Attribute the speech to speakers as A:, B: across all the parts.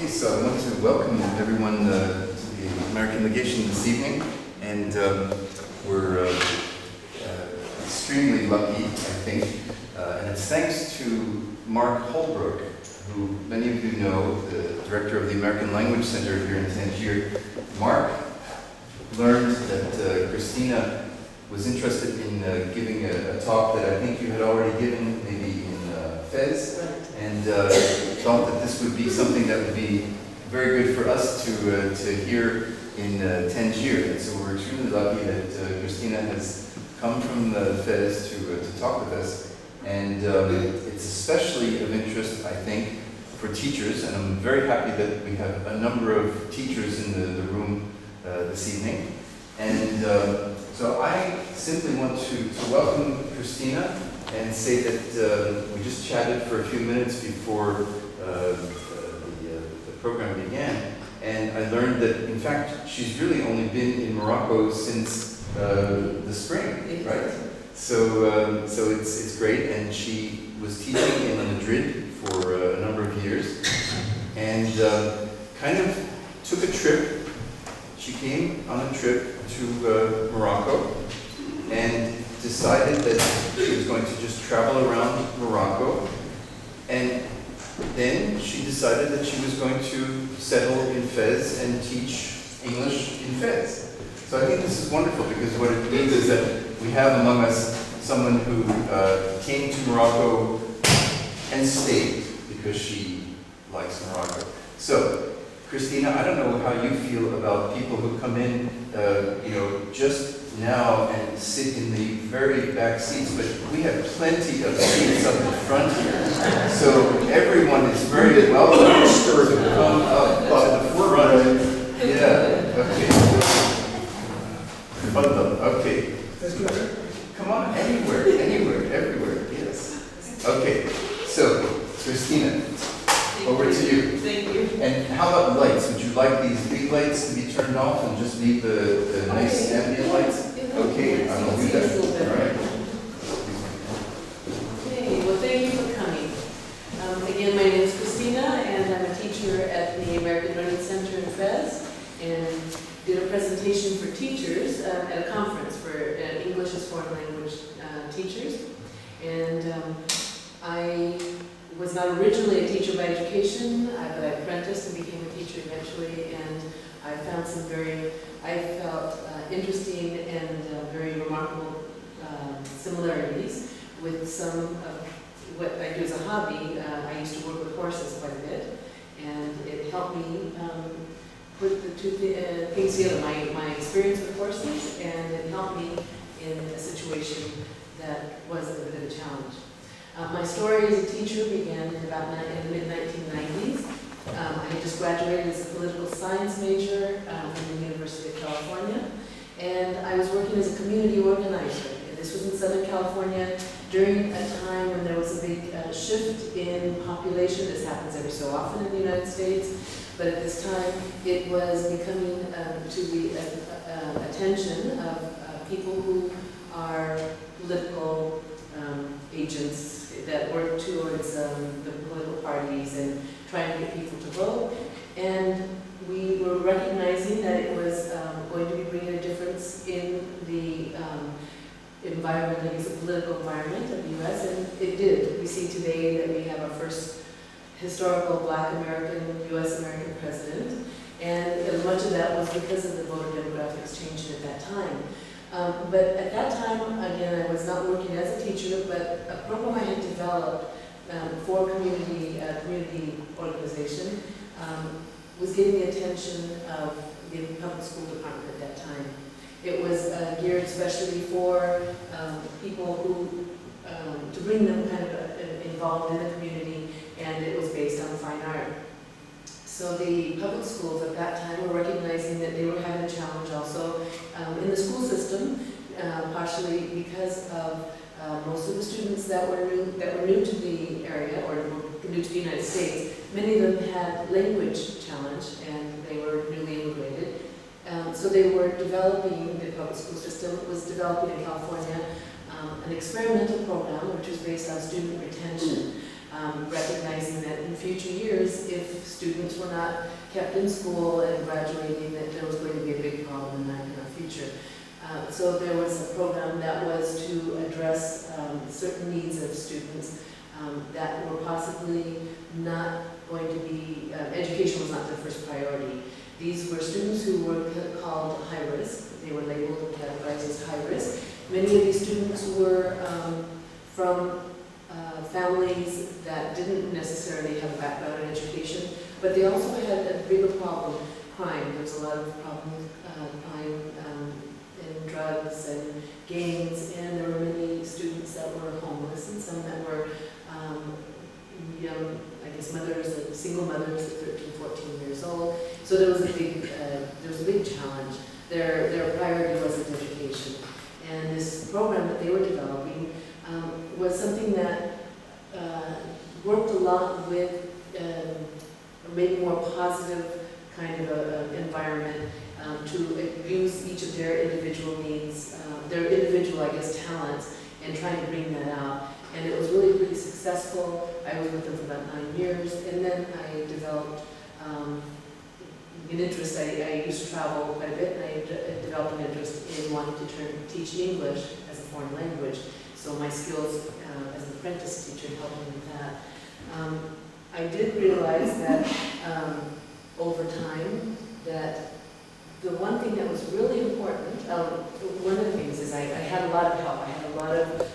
A: So I want to welcome everyone to the American legation this evening, and we're extremely lucky, I think, and it's thanks to Mark Holbrook, who many of you know, the director of the American Language Center here in Tangier. Mark learned that Christina was interested in giving a talk that I think you had already given, maybe in Fes, and thought that this would be something that would be very good for us to hear in Tangier. And so we're extremely lucky that Christina has come from Fes to talk with us. And it's especially of interest, I think, for teachers, and I'm very happy that we have a number of teachers in the room this evening. And so I simply want to welcome Christina and say that we just chatted for a few minutes before the program began, and I learned that, in fact, she's really only been in Morocco since the spring, right? So it's great, and she was teaching in Madrid for a number of years, and kind of took a trip. She came on a trip to Morocco and decided that she was going to just travel around Morocco, and then she decided that she was going to settle in Fes and teach English in Fes. So I think this is wonderful, because what it means is that we have among us someone who came to Morocco and stayed because she likes Morocco. So, Christina, I don't know how you feel about people who come in, you know, just now and sit in the very back seats, but we have plenty of seats up in front here. So everyone is very welcome to come up to the front. Yeah, okay. Okay. Come on, anywhere, everywhere, yes. Okay, so, Christina, over to you.
B: Thank you.
A: And how about lights? Would you like these big lights to be turned off and just leave the nice ambient lights? Okay, I will do that. All right.
B: Okay, well, thank you for coming. Again, my name is Christina, and I'm a teacher at the American Learning Center in Fes, and did a presentation for teachers at a conference for English as foreign language teachers. And I was not originally a teacher by education, but I apprenticed and became a teacher eventually, and I found some I felt interesting and very remarkable similarities with some of what I do as a hobby. I used to work with horses quite a bit, and it helped me put the two things together, my experience with horses, and it helped me in a situation that was a bit of a challenge. My story as a teacher began in the mid-1990s. I had just graduated as a political science major from the University of California, and I was working as a community organizer. And this was in Southern California during a time when there was a big shift in population. This happens every so often in the United States, but at this time it was becoming to the attention of people who are political agents that work towards the political parties and trying to get people to vote. And we were recognizing that it was going to be bringing a difference in the environment, I guess the political environment of the U.S., and it did. We see today that we have our first historical Black American, U.S. American president, and much of that was because of the voter demographics changing at that time. But at that time, again, I was not working as a teacher, but a program I had developed for community organization was getting the attention of the public school department at that time. It was geared especially for people who, to bring them kind of involved in the community, and it was based on fine art. So the public schools at that time were recognizing that they were having a challenge also in the school system, partially because of most of the students that were new to the area or new to the United States. Many of them had language challenge, and they were newly immigrated. So they were developing, the public school system was developing in California an experimental program which was based on student retention, recognizing that in future years, if students were not kept in school and graduating, that there was going to be a big problem in our future. So there was a program that was to address certain needs of students that were possibly not going to be, education was not their first priority. These were students who were called high risk. They were labeled and categorized as high risk. Many of these students were from families that didn't necessarily have a background in education, but they also had a bigger problem, crime. There was a lot of problem with crime and drugs and gangs, and there were many students that were homeless and some that were young, I guess mothers, single mothers at 13, 14 years old. So there was a big challenge. Their priority wasn't education. And this program that they were developing was something that worked a lot with maybe more positive kind of environment to use each of their individual needs, their individual, I guess, talents, and trying to bring that out. And it was really pretty successful. I was with them for about 9 years, and then I developed an interest. I used to travel quite a bit, and I developed an interest in wanting to teach English as a foreign language. So my skills as an apprentice teacher helped me with that. I did realize that over time that the one thing that was really important, one of the things is I had a lot of help. I had a lot of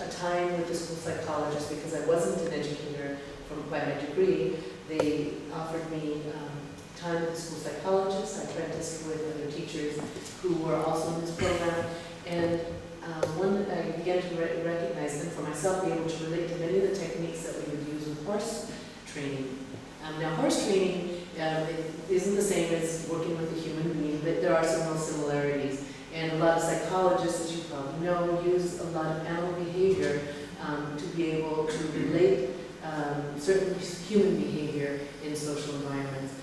B: time with the school psychologist because I wasn't an educator by my degree. They offered me time with the school psychologist. I apprenticed with other teachers who were also in this program. And when I began to recognize them for myself, be able to relate to many of the techniques that we would use with horse training. Now, horse training isn't the same as working with a human being, but there are some real similarities. And a lot of psychologists, as you probably know, use a lot of animal behavior to be able to relate certain human behavior in social environments.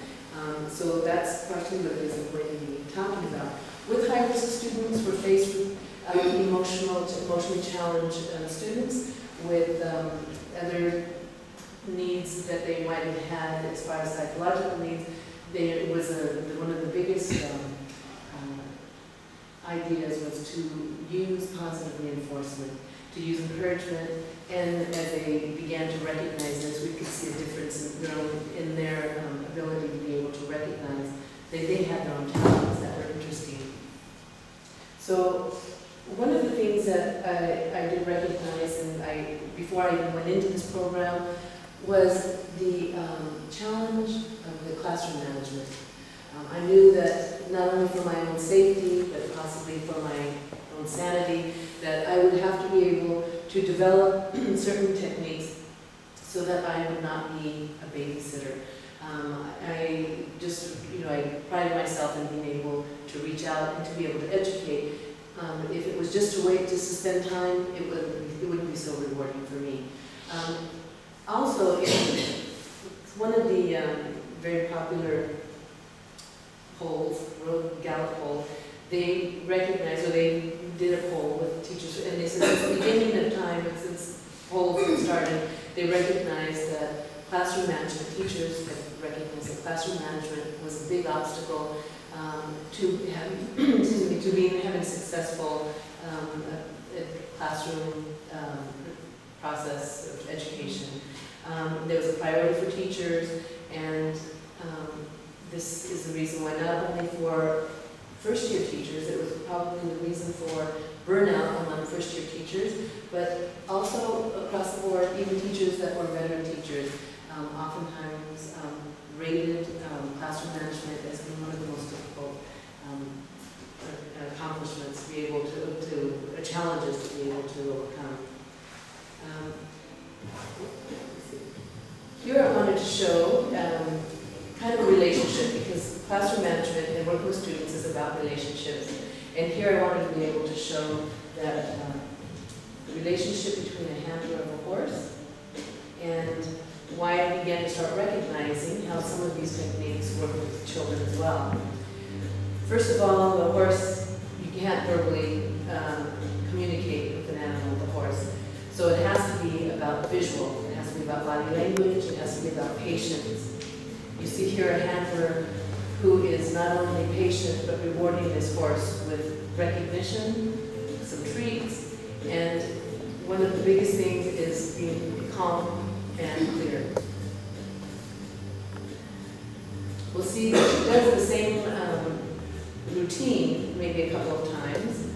B: So that's partially what it is I'm going to be talking about. With high-risk students, we're faced with emotionally challenged students with other needs that they might have had as far as psychological needs. It was one of the biggest ideas was to use positive reinforcement, to use encouragement, and as they began to recognize this, we could see a difference in their ability to be able to recognize that they had their own talents that were interesting. So one of the things that I did recognize, and before I even went into this program, was the challenge of the classroom management. I knew that not only for my own safety, but possibly for my own sanity, that I would have to be able to develop certain techniques so that I would not be a babysitter. I prided myself in being able to reach out and to be able to educate. If it was just to wait to spend time, it wouldn't be so rewarding for me. Also, one of the very popular polls, Road Gallup poll, they recognized, or they did a poll with teachers, and they said at the beginning of time, since polls started, they recognized that classroom management, teachers had recognized that classroom management was a big obstacle to having successful classroom process of education. There was a priority for teachers, and this is the reason why not only for first-year teachers, it was probably the reason for burnout among first-year teachers, but also across the board, even teachers that were veteran teachers, oftentimes rated classroom management as being one of the most difficult accomplishments to be able to challenges to be able to overcome. Here I wanted to show kind of a relationship, because classroom management and working with students is about relationships. And here I wanted to be able to show that the relationship between a handler of a horse, and why I began to start recognizing how some of these techniques work with children as well. First of all, the horse, you can't verbally communicate with an animal, the horse. So it has to be about visual, it has to be about body language, it has to be about patience. You see here a handler who is not only patient, but rewarding his horse with recognition, some treats, and one of the biggest things is being calm and clear. We'll see that she does the same routine maybe a couple of times,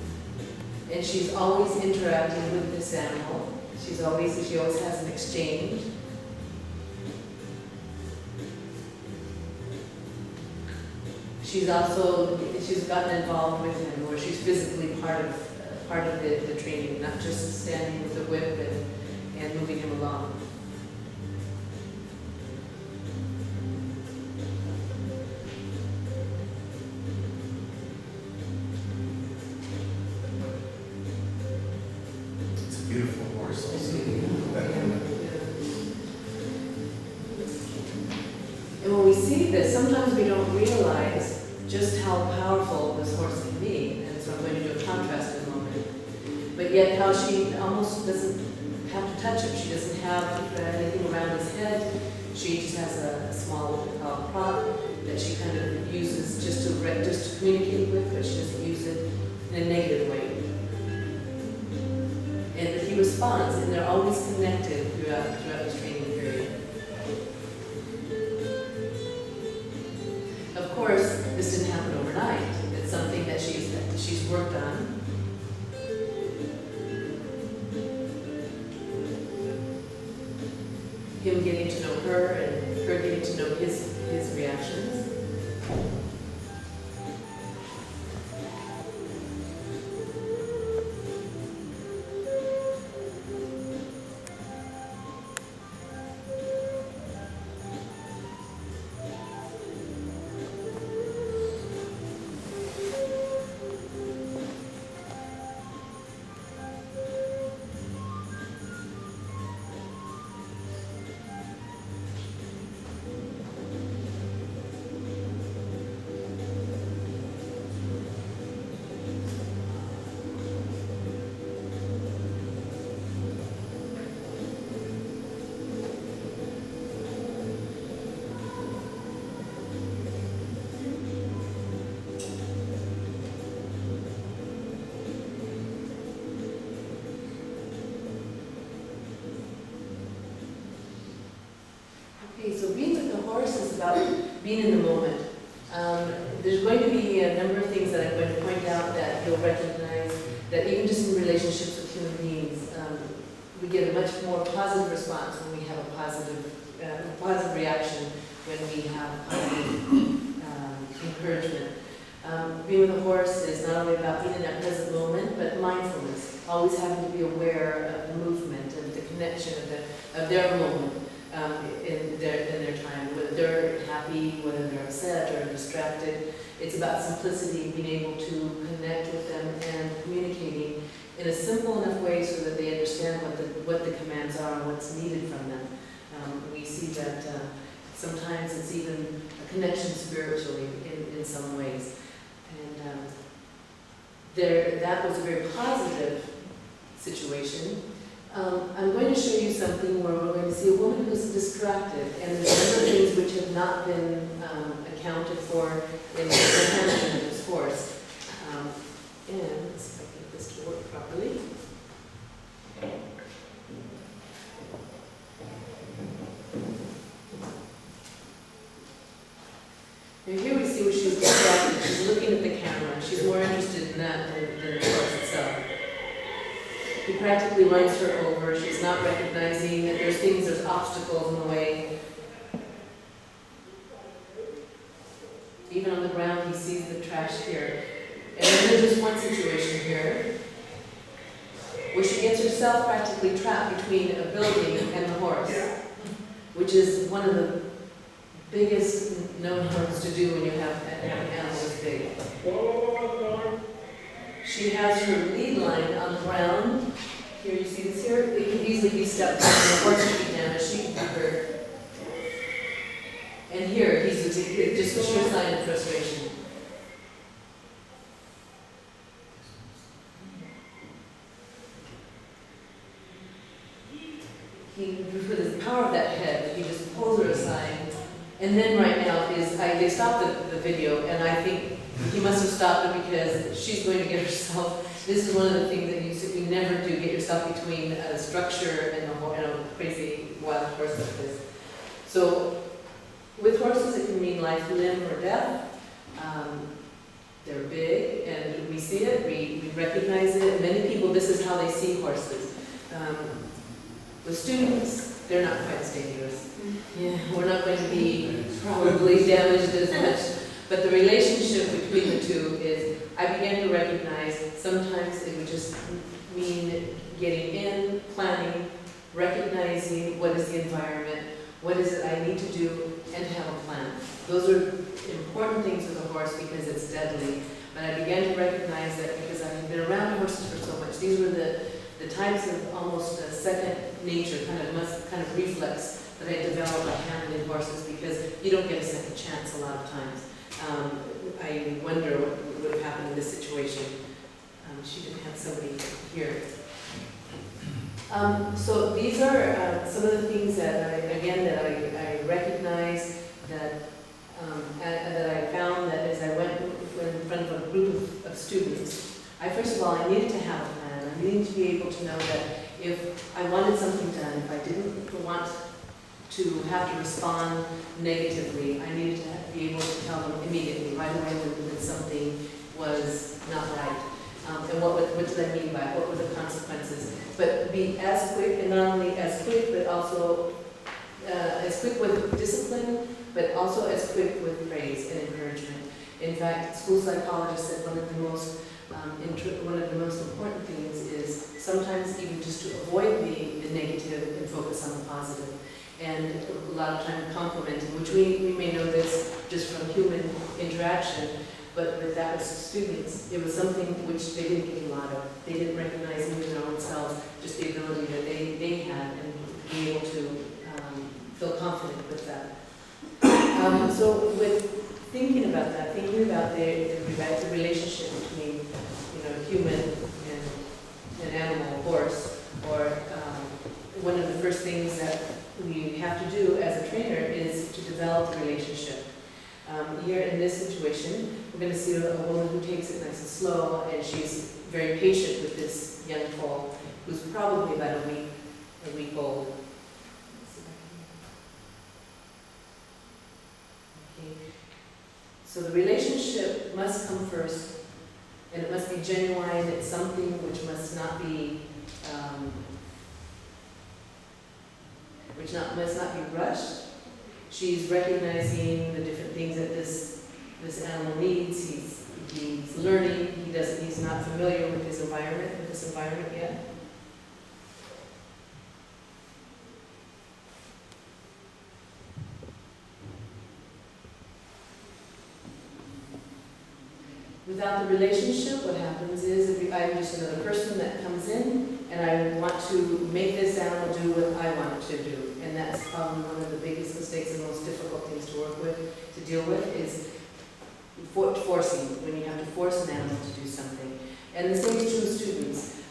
B: and she's always interacting with this animal. She always has an exchange. She's gotten involved with him, where she's physically part of the training, not just standing with the whip and moving him along.
A: It's a beautiful horse also.
B: And when we see this, sometimes we don't realize just how powerful this horse can be. And so I'm going to do a contrast in a moment. But yet how she almost doesn't have to touch him. She doesn't have anything around his head. She just has a small prop that she kind of uses just to communicate with, but she doesn't use it in a negative way. And he responds, and they're always connected throughout this training period. Of course, this didn't happen overnight. It's something that she's worked on. Him getting to know her and her getting to know his reactions. Okay, so being with the horse is about being in the moment. There's going to be a number of things that I'm going to point out that you'll recognize, that even just in relationships with human beings, we get a much more positive response when we have a positive reaction, when we have positive encouragement. Being with a horse is not only about being in that present moment, but mindfulness, always having to be aware of the movement and the connection of their moment. In their time, whether they're happy, whether they're upset or distracted. It's about simplicity, being able to connect with them and communicating in a simple enough way so that they understand what the commands are and what's needed from them. We see that sometimes it's even a connection spiritually in some ways. And that was a very positive situation. I'm going to show you something where we're going to see a woman who's distracted, and there's a number of things which have not been accounted for in the handling of this horse. And let's see if I can get this to work properly. Now here we see where she's distracted. She's looking at the camera. She's more interested in that than the horse itself. He practically runs her over. She's not recognizing that there's obstacles in the way. Even on the ground, he sees the trash here. And then there's just one situation here, where she gets herself practically trapped between a building and the horse, which is one of the biggest known harms to do when you have an animal this big. She has her lead line on the ground. Here, you see this here? It can easily be stepped on, and the horse can be damaged, she can be hurt. And here, he's just a sheer sign of frustration. He for the power of that head, he just pulls her aside. And then right now they stopped the video, and I think he must have stopped it because she's going to get herself. This is one of the things that you never do, get yourself between a structure and a crazy wild horse like this. So with horses, it can mean life, limb, or death. They're big, and we see it, we recognize it. Many people, this is how they see horses. With students, they're not quite as dangerous. Yeah, we're not going to be probably damaged as much. But the relationship between the two is, I began to recognize sometimes it would just mean getting in, planning, recognizing what is the environment, what is it I need to do, and have a plan. Those are important things with a horse because it's deadly. But I began to recognize that because I had been around horses for so much. These were the types of almost a second nature, kind of reflex that I developed by handling horses because you don't get a second chance a lot of times. I wonder what would have happened in this situation. She didn't have somebody here. So these are some of the things that I recognize that I found that as I went in front of a group of students, first of all, I needed to have a plan. I needed to be able to know that if I wanted something done, if I didn't want to have to respond negatively, I needed to be able to tell them immediately, right away, when something was not right. And what did I mean by it? What were the consequences? But be as quick, and not only as quick, but also as quick with discipline, but also as quick with praise and encouragement. In fact, school psychologists said one of the most important things is sometimes even just to avoid the negative and focus on the positive. And a lot of time complimenting, which we may know this just from human interaction, but with that with students, it was something which they didn't get a lot of. They didn't recognize even their own selves, just the ability that they had and be able to feel confident with that. So with thinking about that, thinking about the relationship between human and an animal, horse, or one of the first things that we have to do as a trainer is to develop the relationship. Here in this situation, we're going to see a woman who takes it nice and slow, and she's very patient with this young foal, who's probably about a week old. Okay. So the relationship must come first, and it must be genuine. It's something which must not be rushed. She's recognizing the different things that this animal needs. He's learning. He's not familiar with this environment yet. Without the relationship, what happens is I'm just another person that comes in, and I want to make this animal do what I want it to do. And that's probably one of the biggest mistakes and most difficult things to work with, to deal with, is forcing, when you have to force an animal to do something. And the same is true with students.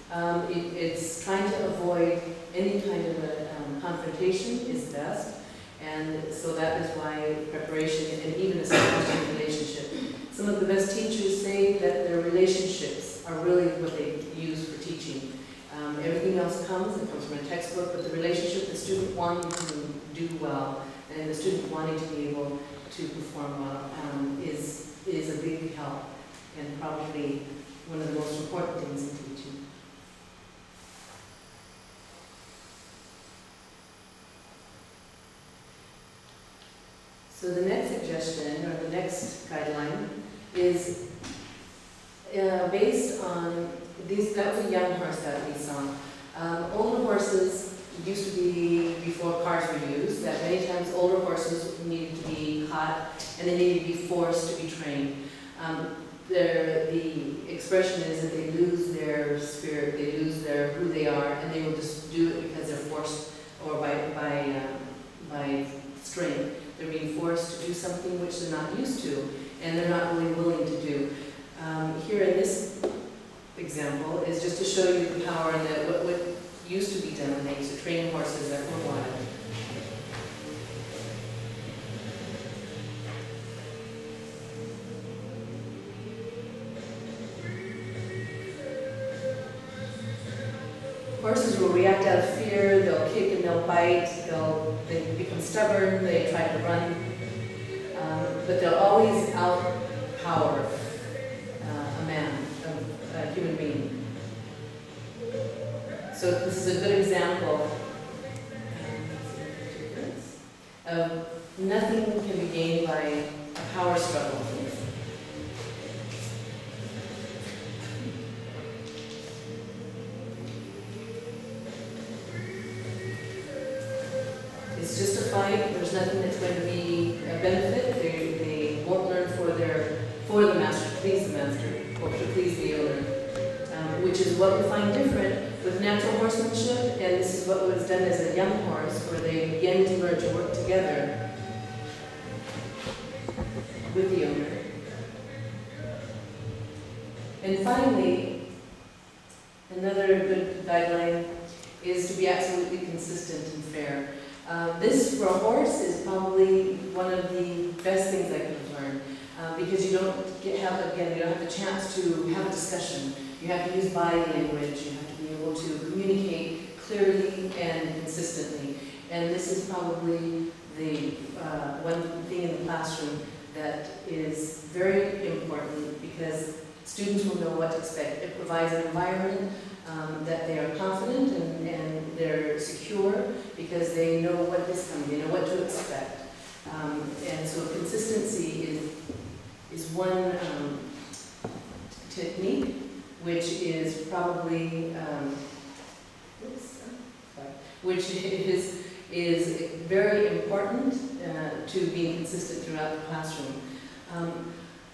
B: It's trying to avoid any kind of a confrontation is best. And so that is why preparation and even establishing a relationship. Some of the best teachers say that their relationships are really what they use for teaching. Everything else comes from a textbook, but the relationship, the student wanting to do well and the student wanting to be able to perform well is a big help and probably one of the most important things in teaching. So the next suggestion, or the next guideline, is based on that was a young horse that we saw. Older horses used to be, before cars were used, that many times older horses needed to be caught and they needed to be forced to be trained. The expression is that they lose their spirit, they lose who they are, and they will just do it because they're forced or by strength. They're being forced to do something which they're not used to, and they're not really willing to do. Here in this example is just to show you the power and what used to be done when they used to train horses that were wild. Horses will react out of fear, they'll kick and they'll bite, they become stubborn, they try to run, but they'll always outpower a man, a human being. So this is a good example of nothing can be gained by a power struggle. It's just a fight. There's nothing that's going to be a benefit. They won't learn for the master, to please the master, or to please the owner, which is what we find different with natural horsemanship. And this is what was done as a young horse, where they begin to learn to work together with the owner. And finally, another good guideline is to be absolutely consistent and fair. This, for a horse, is probably one of the best things I could have learned, because you don't have the chance to have a discussion. You have to use body language. You have to be able to communicate clearly and consistently. And this is probably the one thing in the classroom that is very important, because students will know what to expect. It provides an environment that they are confident and they're secure, because they know what is coming, they know what to expect. And so consistency is one technique, which is probably, which is very important to being consistent throughout the classroom.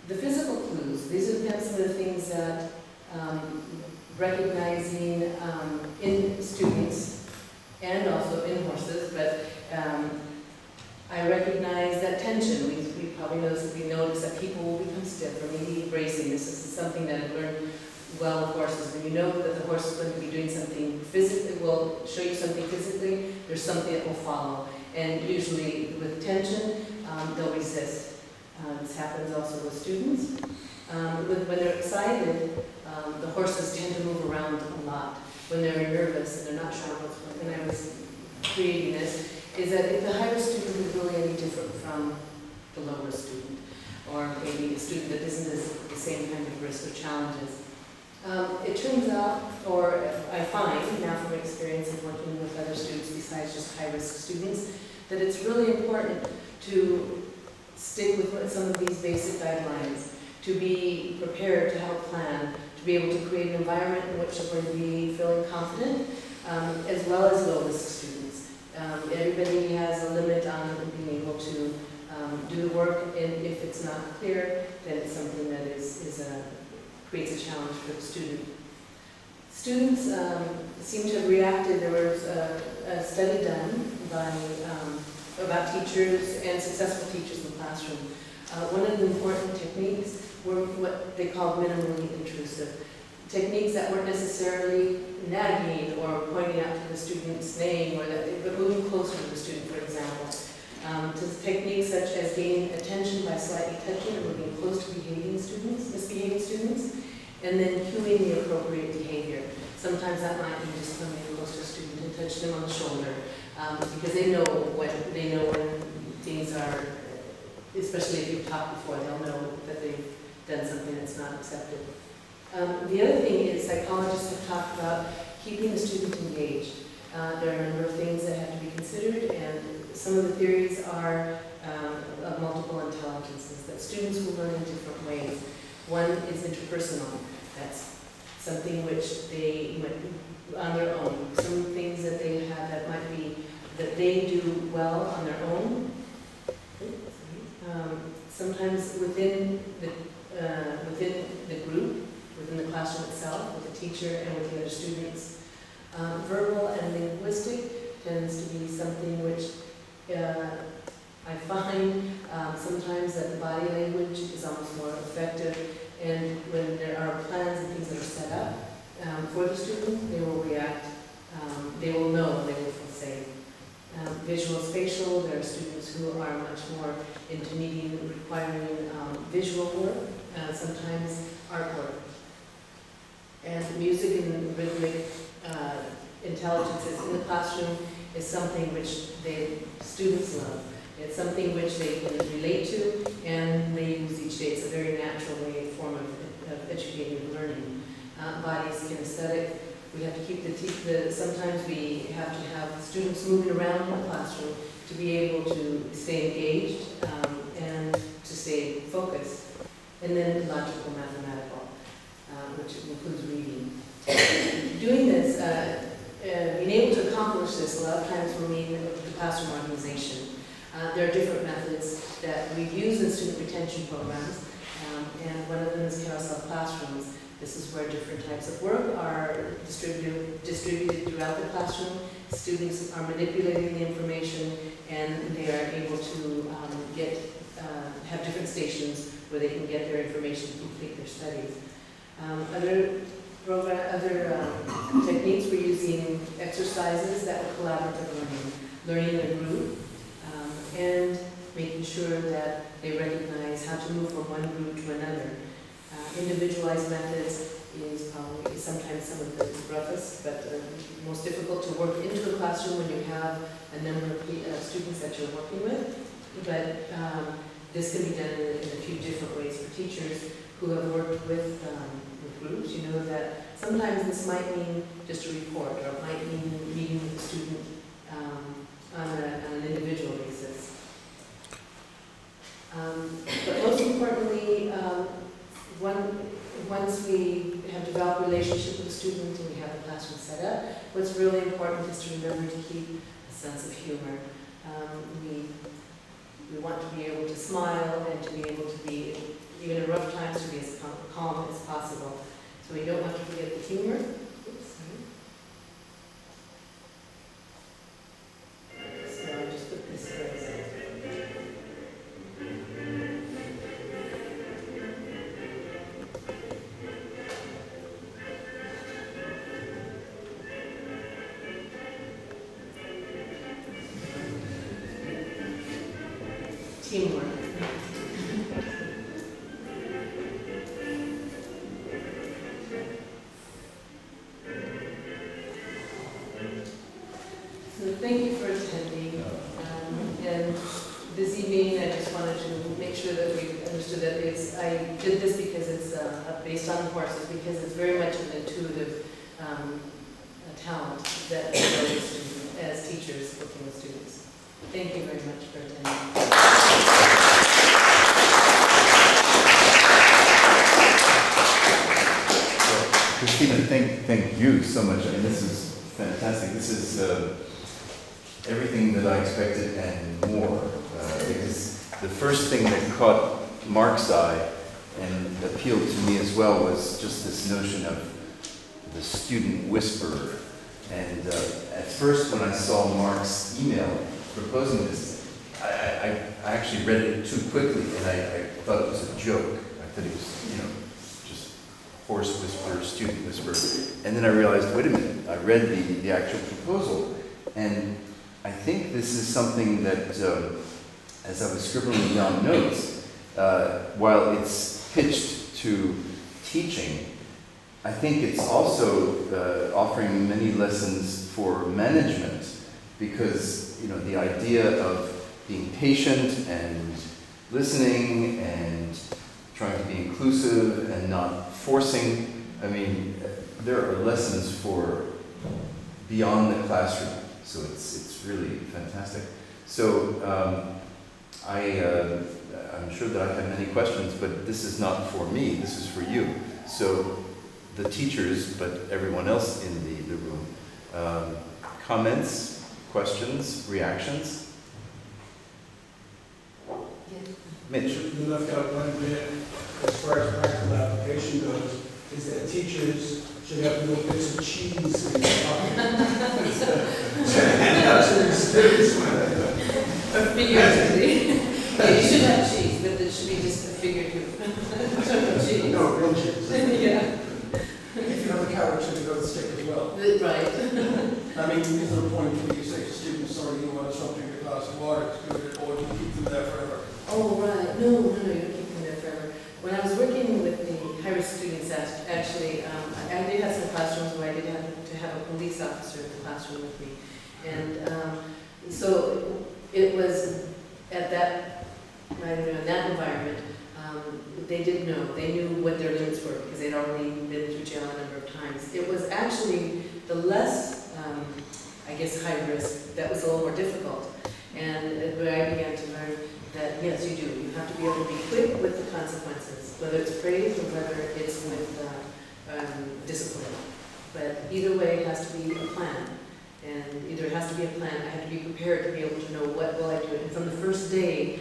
B: The physical clues, these are some of the things that recognizing in students and also in horses, but I recognize that tension. We probably notice that people will become stiff or maybe bracing. This is something that I've learned well with horses. When you know that the horse is going to be doing something physically, will show you something physically, there's something that will follow. And usually with tension, they'll resist. This happens also with students. When they're excited, the horses tend to move around a lot. When they're nervous and they're not sure when I was creating this, is that if the higher student is really any different from the lower student, or maybe a student that isn't the same kind of risk or challenges. It turns out, or I find now from experience of working with other students besides just high-risk students, that it's really important to stick with some of these basic guidelines, to be prepared to have a plan, to be able to create an environment in which they're going to be feeling confident, as well as low-risk students. Everybody has a limit on being able to do the work, and if it's not clear, then it's something that creates a challenge for the student. Students seem to have reacted. There was a study done by about teachers and successful teachers in the classroom. One of the important techniques were what they called minimally intrusive. Techniques that weren't necessarily nagging or pointing out to the student's name, or but moving closer to the student, for example. To techniques such as gaining attention by slightly touching or moving close to misbehaving students, and then cueing the appropriate behavior. Sometimes that might be just coming close to a student and touching them on the shoulder, because they know when things are, especially if you've talked before, they'll know that they've done something that's not accepted. The other thing is psychologists have talked about keeping the student engaged. There are a number of things that have to be considered, and some of the theories are of multiple intelligences, that students will learn in different ways. One is interpersonal. That's something which they might do on their own. Some things that they have that might be that they do well on their own. Sometimes within the group, within the classroom itself, with the teacher and with the other students. Verbal and linguistic tends to be something which I find sometimes that the body language is almost more effective, and when there are plans and things that are set up for the student, they will react, they will know, they will feel safe. Visual spatial, there are students who are much more into requiring visual work, sometimes artwork. And music and rhythmic intelligences in the classroom is something which students love. It's something which they can relate to, and they use each day. It's a very natural form of educating and learning. Bodies, kinesthetic. We have to keep sometimes we have to have students moving around in the classroom to be able to stay engaged and to stay focused. And then logical, mathematical, which includes reading. Doing this, being able to accomplish this, a lot of times will mean the classroom organization. There are different methods that we use in student retention programs, and one of them is carousel classrooms. This is where different types of work are distributed throughout the classroom. Students are manipulating the information, and they are able to have different stations where they can get their information to complete their studies. Other techniques, we're using exercises that are collaborative learning in a group, and making sure that they recognize how to move from one group to another. Individualized methods is probably sometimes some of the roughest, but most difficult to work into a classroom when you have a number of students that you're working with. But this can be done in a few different ways for teachers who have worked with groups. You know that sometimes this might mean just a report, or it might mean meeting with the student on an individual basis. But most importantly, once we have developed a relationship with the student and we have the classroom set up, what's really important is to remember to keep a sense of humor. We want to be able to smile and to be able to be, even in rough times, to be as calm as possible. So we don't want to forget the humor. Oops, sorry. So I'll just put this first. Teamwork. So thank you for attending. And this evening, I just wanted to make sure that we understood that I did this because it's based on horses, because it's very much an intuitive talent that we notice as teachers working with students. Thank you very much for attending.
A: Christina, thank you so much. I mean, this is fantastic. This is everything that I expected and more. Because the first thing that caught Mark's eye and appealed to me as well was just this notion of the student whisperer. And at first, when I saw Mark's email proposing this, I actually read it too quickly, and I thought it was a joke. I thought it was, just horse whisperer, student whisperer. And then I realized, wait a minute, I read the actual proposal, and I think this is something that, as I was scribbling down notes, while it's pitched to teaching, I think it's also offering many lessons for management, because the idea of being patient and listening and trying to be inclusive and not forcing. I mean, there are lessons for beyond the classroom, so it's really fantastic. So I'm sure that I have many questions, but this is not for me, this is for you. So the teachers, but everyone else in the room. Comments, questions, reactions? Mitch.
C: You left out one bit as far as practical application goes, is that teachers should have little bits of cheese in their pocket.
B: Figuratively. Yeah, you should have cheese, but it should be just a figurative. Cheese.
C: No, real cheese.
B: Yeah.
C: If you have the carrot, should go to the stick as well.
B: Right.
C: I mean, is there a point where you say to students, sorry, you want something in a glass of water to do it, or do you keep them there forever?
B: Oh, right. No, you don't keep them there forever. When I was working with the high-risk students, actually, I did have some classrooms where I did have to have a police officer classroom with me. And so it was at that, I don't know, in that environment, they did know, they knew what their limits were because they'd already been through jail a number of times. It was actually the less, I guess, high risk that was a little more difficult. And where I began to learn that, yes, you do. You have to be able to be quick with the consequences, whether it's praise or whether it's with discipline. But either way, it has to be a plan. And either it has to be a plan, I have to be prepared to be able to know what will I do. And from the first day,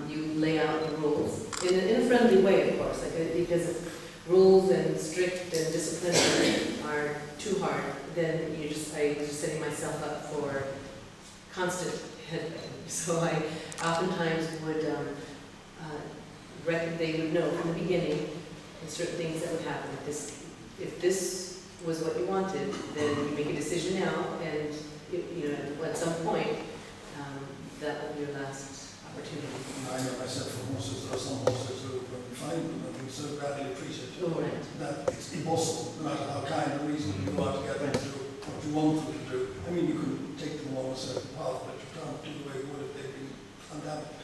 B: you lay out the rules in a friendly way, of course, because if rules and strict and disciplinary are too hard, then I was just setting myself up for constant headbang. So I oftentimes would they would know from the beginning certain things that would happen. If this was what you wanted, then you make a decision now, and at some point that will be your last opportunity.
D: I know myself from horses, there are some horses who, when you find them, I think so badly appreciate that it's impossible, no matter how kind and reasonable you are to get them to do what you want them to do. I mean, you can take them along a certain path, but you can't do the way you would if they'd been undamaged.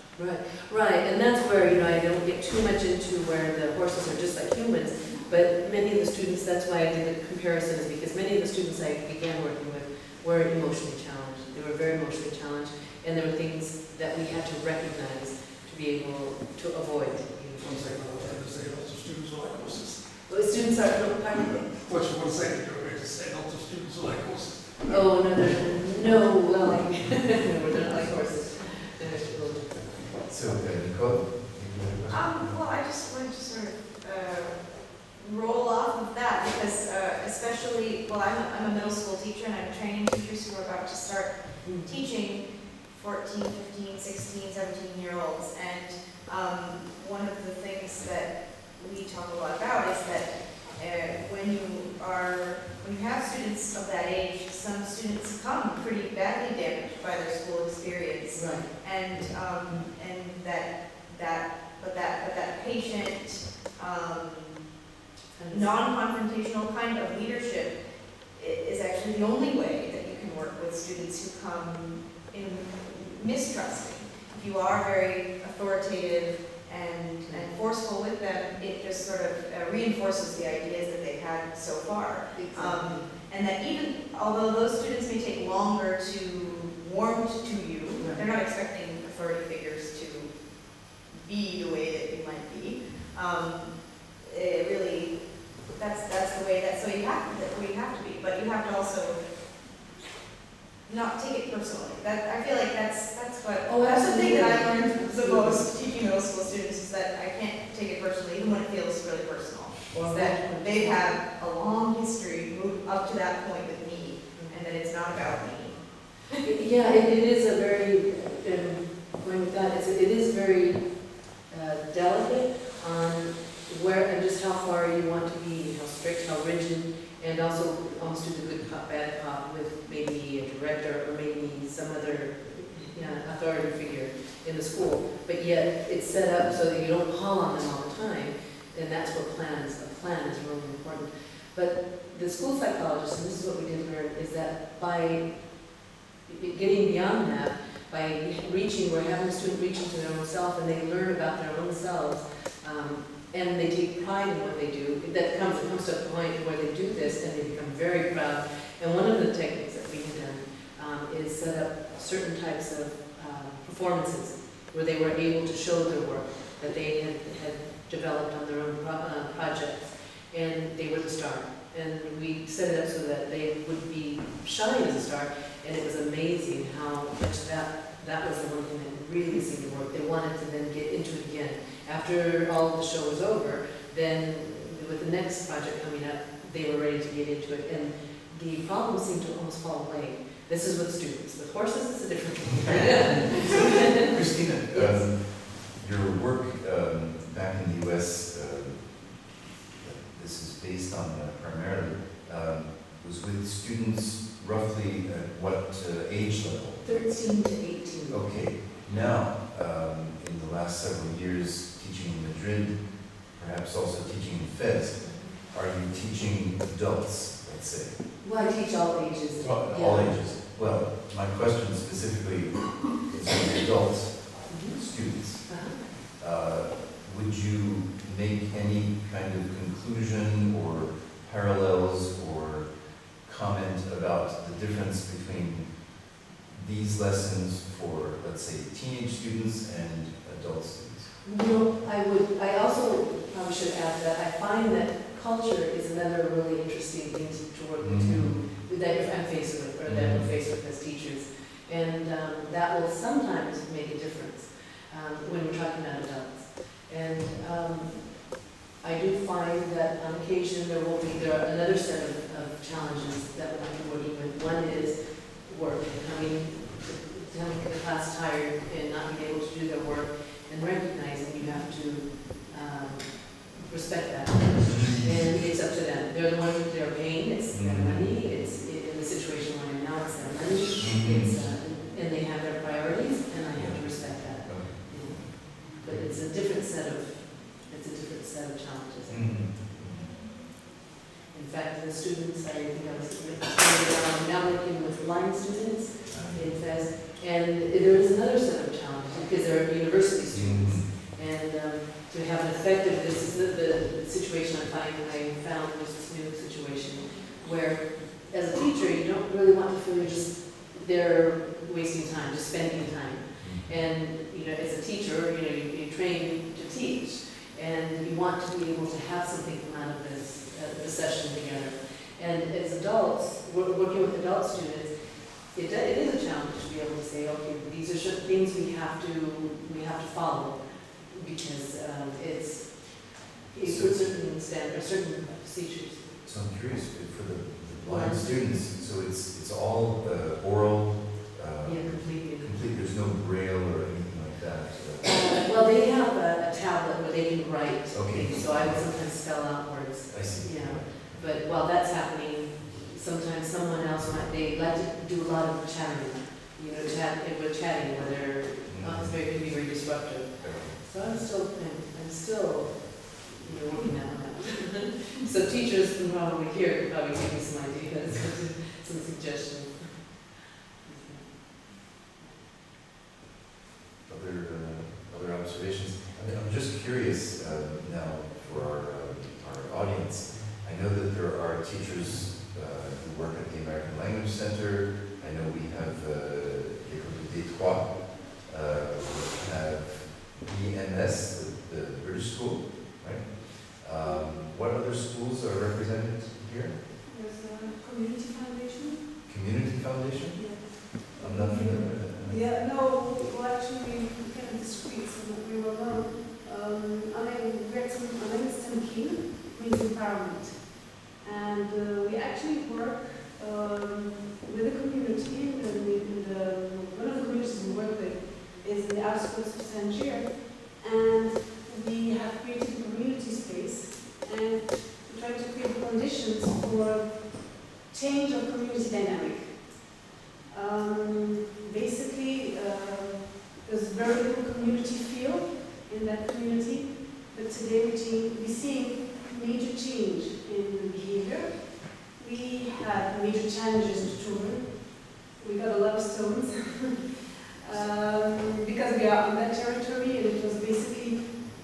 B: Right, and that's where, I don't get too much into where the horses are just like humans, but many of the students, that's why I did the comparisons, because many of the students I began working with were emotionally challenged. They were very emotionally challenged, and there were things that we had to recognize to be able to avoid.
D: One second, I was going to say lots of students are like horses.
B: Well, the students are, pardon me?
D: What's 1 second you're going to say lots of students are like horses?
B: Oh, no, well, no, they're not like horses.
A: So, Nicole?
E: Well, I just wanted to sort of roll off of that because especially, well, I'm a middle school teacher and I'm training teachers who are about to start teaching 14, 15, 16, 17-year-olds. And one of the things that we talk a lot about is that when you have students of that age, some students become pretty badly damaged by their school experience.
B: Right.
E: And that patient, non-confrontational kind of leadership is actually the only way that you can work with students who come in mistrusting. If you are very authoritative and forceful with them, it just sort of reinforces the ideas that they've had so far.
B: Exactly.
E: And that even, although those students may take longer to warm to you,
B: right.
E: They're not expecting authority figures to be the way that you might be. It really, that's the way so you have to be, but you have to also not take it personally. I feel like that's the thing that I learned the most teaching middle school students is that I can't take it personally, even when it feels really personal.
B: Well,
E: is that they have a long history moved up to that point with me, and that it's not about me.
B: Yeah, it is a very, going with that, it is very delicate on where and just how far you want to be, how strict, how rigid, and also almost do the good cop, bad cop with maybe a director or maybe some other authority figure in the school. But yet it's set up so that you don't call on them all the time, and that's what a plan is really important. But the school psychologist, and this is what we did learn, is that by getting beyond that, by we're having the student reach into their own self and they learn about their own selves, and they take pride in what they do. It comes to a point where they do this and they become very proud. And one of the techniques that we have done is set up certain types of performances where they were able to show their work that they had developed on their own projects, and they were the star. And we set it up so that they would be shine as a star, and it was amazing how much that was the one thing that really seemed to work. They wanted to then get into it again. After all of the show was over, then with the next project coming up, they were ready to get into it, and the problems seemed to almost fall away. This is with students. With horses, it's a different thing.
A: Christina,
B: yes.
A: Your work back in the U.S., this is based on primarily, was with students roughly at what age level?
B: 13 to 18.
A: Okay. Now, in the last several years, teaching in Madrid, perhaps also teaching in Fes, are you teaching adults, let's say?
B: Well, I teach all ages.
A: All ages. Well, my question specifically is for adult students. Would you make any kind of conclusion or parallels or comment about the difference between these lessons for, let's say, teenage students and adult students?
B: No, I also probably should add that I find that culture is another really interesting thing to work through, that I'm faced with, or that we're faced with as teachers. And that will sometimes make a difference when we're talking about adults. And I do find that on occasion there are another set of challenges that we're going to be working with. One is work, and coming to the class tired and not being able to do their work, and recognizing you have to respect that. And it's up to them. They're the ones that are paying, it's their money, it's in the situation we're in now, it's their money, it's, and they have their priorities, and I have to respect that. But it's a different set of challenges. In fact, the students, I think I was now working with blind students in FES, and there is another set of challenges because they're university students. And to have an effective, this is the situation I found was this new situation where, as a teacher, you don't really want to feel you're just there wasting time, just spending time. And as a teacher, you train to teach, and you want to be able to have something come out of this the session together. And as adults, working with adult students, it is a challenge to be able to say, okay, these are certain things we have to follow, because it's a certain standard, certain procedures.
A: So I'm curious, for the blind students, so it's all oral?
B: Yeah, completely.
A: There's no braille or anything like that?
B: Well, they have a tablet where they can write.
A: Okay.
B: So I would sometimes spell out words.
A: I see.
B: Yeah. But while that's happening, sometimes someone else they like to do a lot of chatting. We're chatting where they're can be very disruptive. So I'm still working on that. So teachers can probably hear, probably give me some ideas, some suggestions.
A: Other observations? I'm just curious now for our audience. I know that there are teachers who work at the American Language Center. I know we have École des Trois. We have EMS, the British school, right? What other schools are represented here?
F: There's a Community Foundation.
A: Community Foundation?
F: Yeah.
A: I'm not familiar with that.
F: Yeah, no, well actually we kind of discreet, so that we were alone. Our name is Tim King, means empowerment. And we actually work with the community, one of the communities we work with is in the outskirts of Tangier. And we have created a community space, and we're trying to create the conditions for change of community dynamic. Basically, there's very little community feel in that community, but today we're seeing major change in behavior. We had major challenges with children. We got a lot of stones because we are on that territory, and it was basically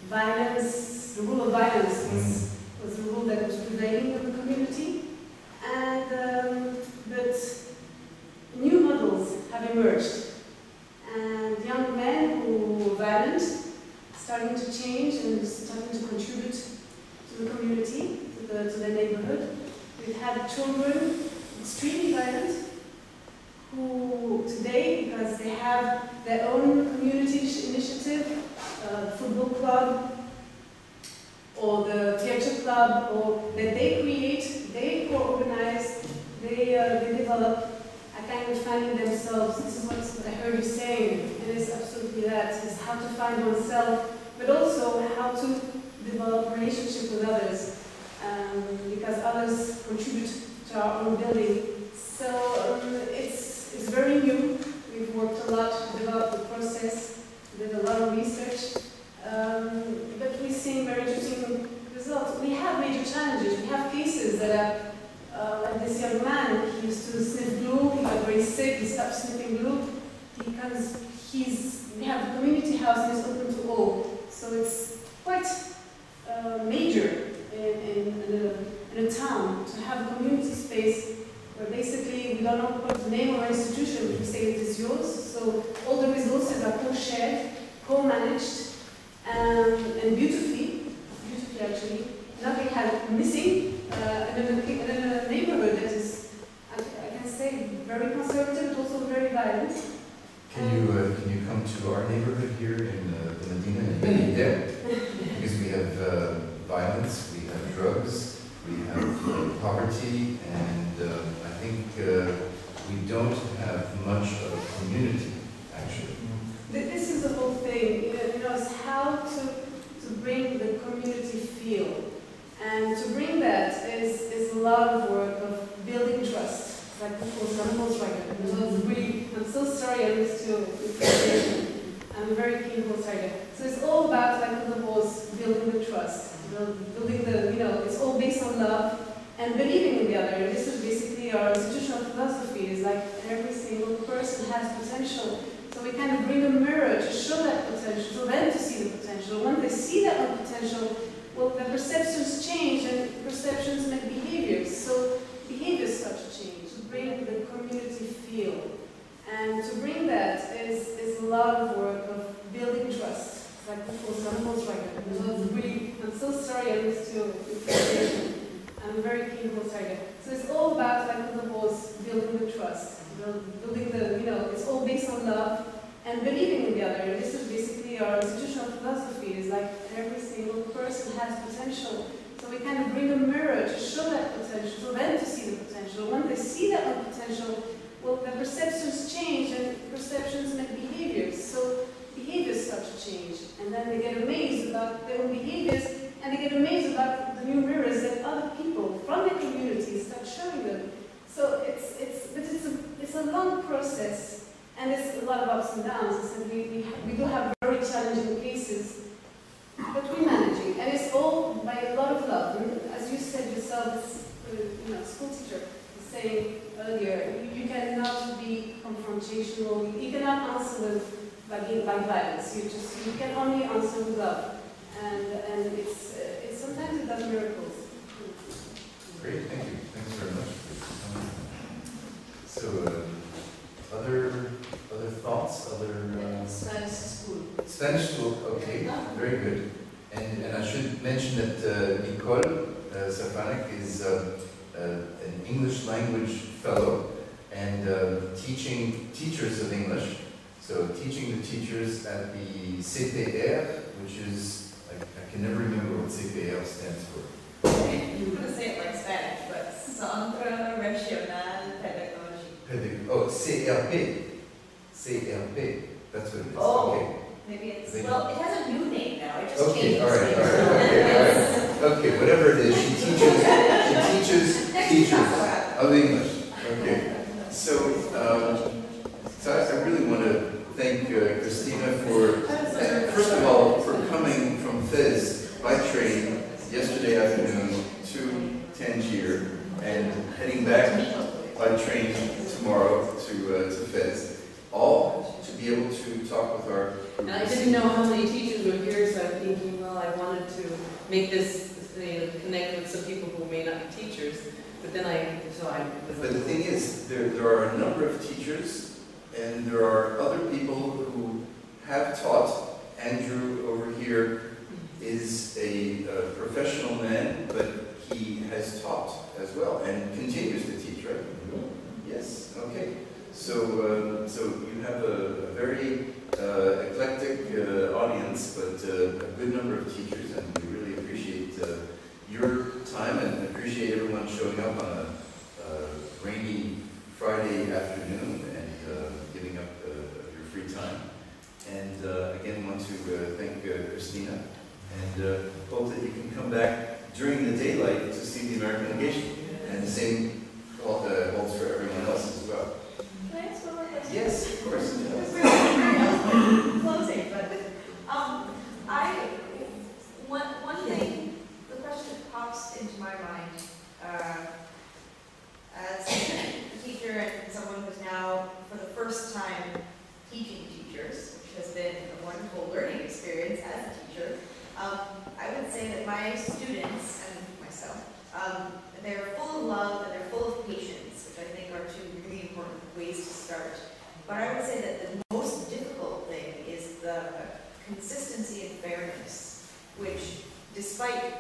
F: violence. The rule of violence was the rule that was prevailing in the community, and but new models have emerged, and young men who were violent starting to change and starting to contribute to the community, to the neighborhood. We've had children extremely violent who today, because they have their own community initiative, football club or the theater club, or that they create, they co-organize, they develop a kind of finding themselves. This is what I heard you saying, and it's absolutely that, is how to find oneself, but also how to develop relationship with others, because others contribute to our own building. So it's very new. We've worked a lot to develop the process, did a lot of research, but we're seeing very interesting results. We have major challenges. We have cases that like this young man, he used to sniff glue, he got very sick, he stopped sniffing glue, because we have a community house that is open to all. So it's quite major in a town to have a community space where basically we don't know what the name of our institution, but we say it is yours. So all the resources are co-shared, co-managed, and beautifully actually. Nothing has missing. And in a neighborhood that is, I can say, very conservative, but also very violent.
A: Can you come to our neighborhood here in the Medina and be there? Because we have violence, we have drugs, we have poverty, and I think we don't have much of a community, actually.
F: This is the whole thing, you know, it's how to bring the community feel. And to bring that is a lot of work of building trust. Like I'm so sorry I missed you. I'm a very keen horse-rider. So it's all about, like the horse, building the trust, building the, you know, it's all based on love and believing in the other. And this is basically our institutional philosophy, is like every single person has potential. So we kind of bring a mirror to show that potential, for them to see the potential. When they see that own potential, well, the perceptions change and perceptions make behaviors. So behaviors start to change, to bring the community feel. And to bring that is a lot of work of building trust. It's like I'm so sorry I missed you. I'm a very keen horse-rider. So it's all about, like the horse, building the trust, building the, you know, it's all based on love and believing in the other. And this is basically our institutional philosophy, is like every single person has potential. So we kind of bring a mirror to show that potential, for them to see the potential. When they see that own potential, well, the perceptions change and perceptions make behaviors. So behaviors start to change. And then they get amazed about their own behaviors, and they get amazed about the new mirrors that other people from the community start showing them. So it's a long process, and it's a lot of ups and downs. And we do have very challenging cases, but we're managing, and it's all by a lot of love. And as you said yourself, as school teacher was saying earlier, you cannot be confrontational. You cannot answer by violence. You can only answer with love, and it's sometimes it does miracles.
A: Great, thank you. Thanks very much. So, other thoughts?
B: Spanish school.
A: Spanish school, okay, very good. And I should mention that Nicole Safanek is an English language fellow and teaching teachers of English. So teaching the teachers at the CPR, which is, I can never remember what CPR stands for.
E: You could say it like Spanish, but Centre Regional Pedagogy.
A: Oh, CRP. CRP. That's what it is.
E: Oh,
A: okay.
E: Maybe it's, well, it has a new name now. It just
A: Okay,
E: changed.
A: all right. Okay, whatever it is, she teaches teachers of English. Okay. So I really want to thank Christina for, first of all, for coming from Fes by train yesterday afternoon to Tangier and heading back by train tomorrow to Fes, all to be able to talk with our group.
B: And I didn't know how many teachers were here, so I'm thinking, well, I wanted to make this connect with some people who may not be teachers. But then
A: But the thing is, there are a number of teachers, and there are other people who have taught. Andrew over here is a professional man, but he has taught as well and continues to teach, right? Yes. Okay. So you have a very eclectic audience, but a good number of teachers, and we really appreciate your time and appreciate everyone showing up on a rainy Friday afternoon and giving up your free time. And again, want to thank Christina, and hope that you can come back during the daylight to see the American legation. And the same holds for everyone else as well.
E: Can I ask one more question?
A: Yes, of course.
E: Closing, but one thing, the question that pops into my mind consistency and fairness, which, despite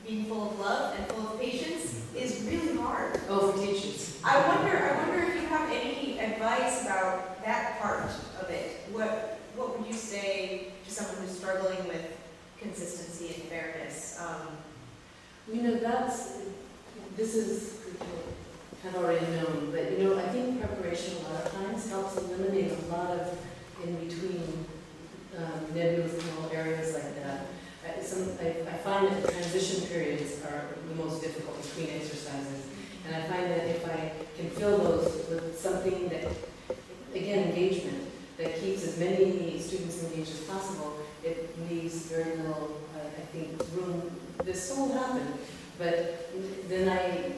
E: being full of love and full of patience, is really hard.
B: Oh, for teachers.
E: I wonder if you have any advice about that part of it. What would you say to someone who's struggling with consistency and fairness?
B: You know, this is kind of already known, but you know, I think preparation a lot of times helps eliminate a lot of in-between nebulous little areas like that. I find that the transition periods are the most difficult between exercises, and I find that if I can fill those with something that, again, engagement, that keeps as many students engaged as possible, it leaves very little, I think, room. This will happen, but then I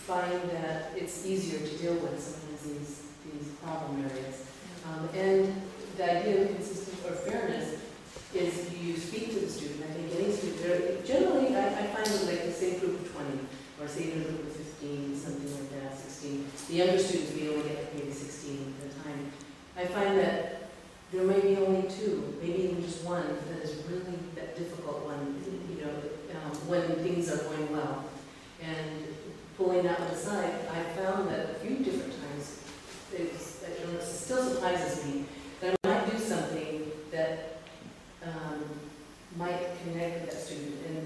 B: find that it's easier to deal with some of these problem areas. And the idea of consistency or fairness is you speak to the student. I think any student, generally I find it like the same group of 20, or say even a group of 15, something like that, 16. The younger students, we only get maybe 16 at a time. I find that there may be only 2, maybe even just one, that is really that difficult one, you know, when things are going well. And pulling that one aside, I found that a few different times, it still surprises me that I might do something that might connect with that student. And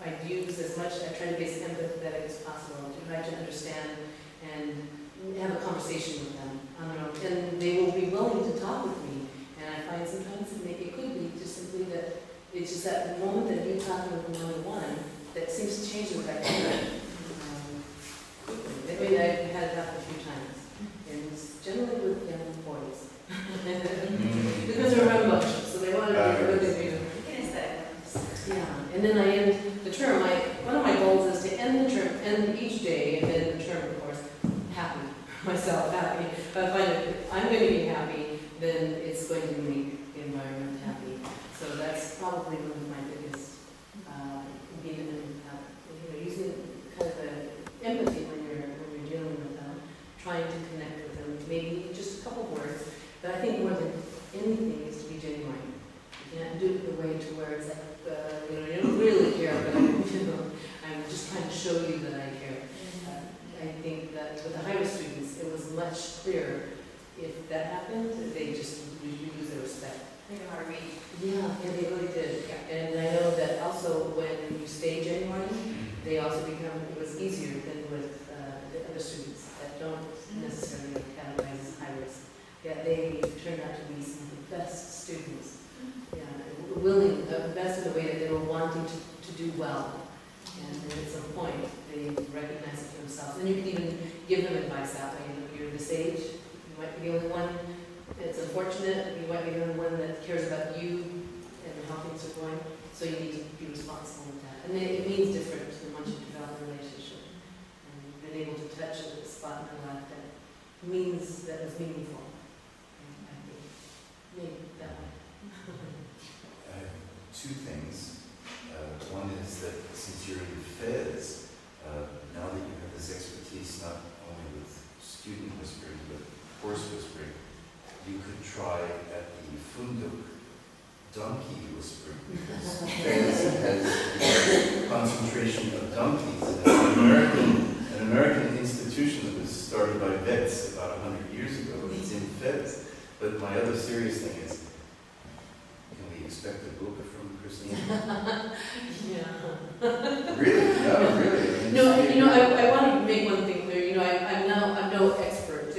B: I use as much, I try to be as empathetic as possible to try to understand and have a conversation with them on their own. And they will be willing to talk with me. And I find sometimes it could be just simply that it's just that moment that you talk with them one-on-one that seems to change the dynamic. I mean, I've had it happen a few times. And it's generally with young boys. Because they're rambunctious, so they want to do what they do. Yeah, and then I end the term. One of my goals is to end the term, end each day, and then the term, of course, happy, myself happy. But if I'm going to be happy, then it's going to make the environment happy. So that's probably one of my biggest, using kind of the empathy when you're dealing with them, trying to connect with them, maybe just a couple words. But I think more than anything is to be genuine. You can't do it in a way to where it's like, you don't really care, but I'm just trying to show you that I care. I think that with the higher students, it was much clearer. If that happened, they just lose their respect.
E: They know how to read.
B: Yeah, they really did. Yeah. And I know that also when you stay genuine, they also become, it was easier than with the other students that don't necessarily categorize as high risk. Yeah, they turned out to be some of the best students. Yeah, willing, best in the way that they were wanting to do well. And then at some point, they recognize it for themselves. And you can even give them advice that way. You're this age, you might be the only one. It's unfortunate, you might be the only one that cares about you and how things are going. So you need to be responsible with that. And it means different once you develop a relationship. And you've been able to touch a spot in their life that means that is meaningful. And I think maybe that way.
A: Two things. One is that since you're in Fes, now that you have this expertise not only with student whispering but horse whispering, you could try at the Funduk donkey whispering, because Fes has a concentration of donkeys. An American institution that was started by vets about 100 years ago. It's in Fes. But my other serious thing is, can we expect a book from Christina?
B: Yeah.
A: Really? No, really.
B: No, I want to make one thing clear. I'm no expert.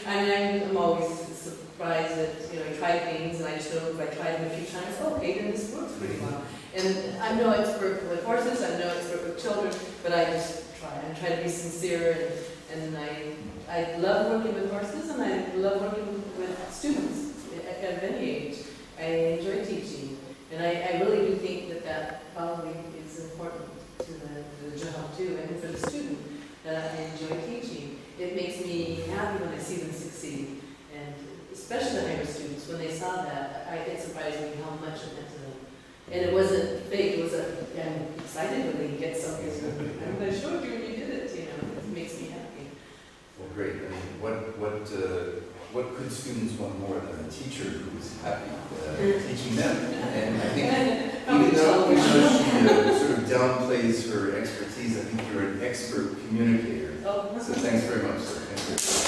B: I'm always surprised that I try things and I just know if I try them a few times, okay, then this works pretty well. And I'm no expert with horses. I'm no expert with children, but I just try. I try to be sincere, and I love working with horses, and I love working with students at any age. I enjoy teaching, and I really do think that probably is important to the job too, and for the student, that I enjoy teaching. It makes me happy when I see them succeed, and especially the higher students, when they saw that, it surprised me how much it meant to them. And it wasn't fake, I'm excited when they get something. I'm going to show you when you did it, it makes me happy.
A: Well, great. I mean, what what could students want more than a teacher who is happy teaching them? And I think even though she sort of downplays her expertise, I think you're an expert communicator.
B: Oh.
A: So thanks very much, sir. Thank you.